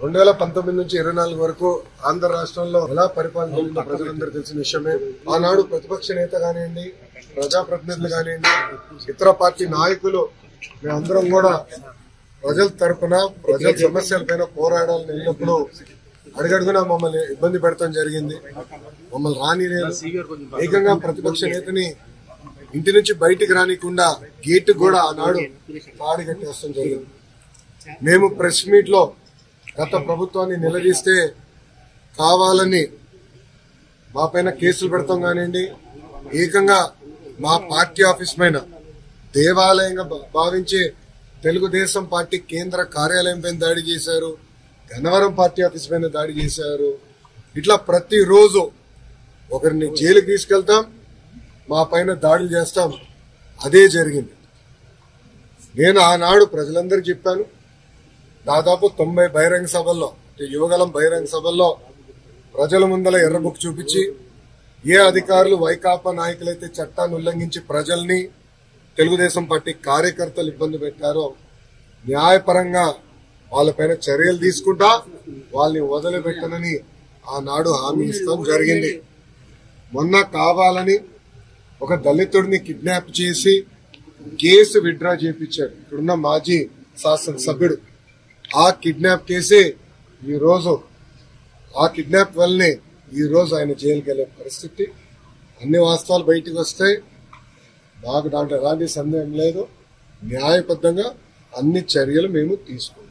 2019 నుంచి 24 వరకు ఆంధ్ర రాష్ట్రంలో ఎలా పరిపాలన ప్రజలందరూ తెలిసిన విషయమే. ఆనాడు ప్రతిపక్ష నేత కానివ్వండి, ప్రజాప్రతినిధులు కానివ్వండి, ఇతర పార్టీ నాయకులు మేమందరం కూడా ప్రజల తరపున ప్రజల సమస్యలపైన పోరాడాలని వెళ్ళినప్పుడు అడుగడుగునా మమ్మల్ని ఇబ్బంది పెడతాం జరిగింది. మమ్మల్ని రానిలేదు. ఏకంగా ప్రతిపక్ష నేతని ఇంటి నుంచి బయటికి రానికుండా గేటు కూడా ఆనాడు తాడి కట్టేస్తాం జరిగింది. మేము ప్రెస్ మీట్ లో గత ప్రభుత్వాన్ని నిలదీస్తే కావాలని మా పైన కేసులు పెడతాం కానివ్వండి, ఏకంగా మా పార్టీ ఆఫీస్ పైన దేవాలయంగా భావించే తెలుగుదేశం పార్టీ కేంద్ర కార్యాలయం పైన దాడి చేశారు, గన్నవరం పార్టీ ఆఫీస్ పైన దాడి చేశారు. ఇట్లా ప్రతిరోజు ఒకరిని జైలుకి తీసుకెళ్తాం, మా పైన దాడులు చేస్తాం. అదే జరిగింది. నేను ఆనాడు ప్రజలందరికీ చెప్పాను. దాదాపు 90 బహిరంగ సభల్లో, యువగలం బహిరంగ సభల్లో ప్రజల ముందల ఎర్ర బుక్ చూపించి ఏ అధికారులు వైకాపా నాయకులైతే చట్టాన్ని ఉల్లంఘించి ప్రజల్ని, తెలుగుదేశం పార్టీ కార్యకర్తలు ఇబ్బంది పెట్టారో న్యాయపరంగా వాళ్ళపైన చర్యలు తీసుకుంటా వాళ్ళని వదిలిపెట్టనని ఆనాడు హామీ ఇస్తాం జరిగింది. మొన్న కావాలని ఒక దళితుడిని కిడ్నాప్ చేసి కేసు విత్డ్రా చేయించారు ఇక్కడున్న మాజీ శాసనసభ్యుడు. ఆ కిడ్నాప్ కేసే ఈ రోజు, ఆ కిడ్నాప్ వల్లనే ఈ రోజు ఆయన జైలుకి వెళ్లే పరిస్థితి. అన్ని వాస్తవాలు బయటకు వస్తాయి. మాకు దాంట్లో ఎలాంటి సందేహం లేదు. న్యాయబద్ధంగా అన్ని చర్యలు మేము తీసుకుంటాం.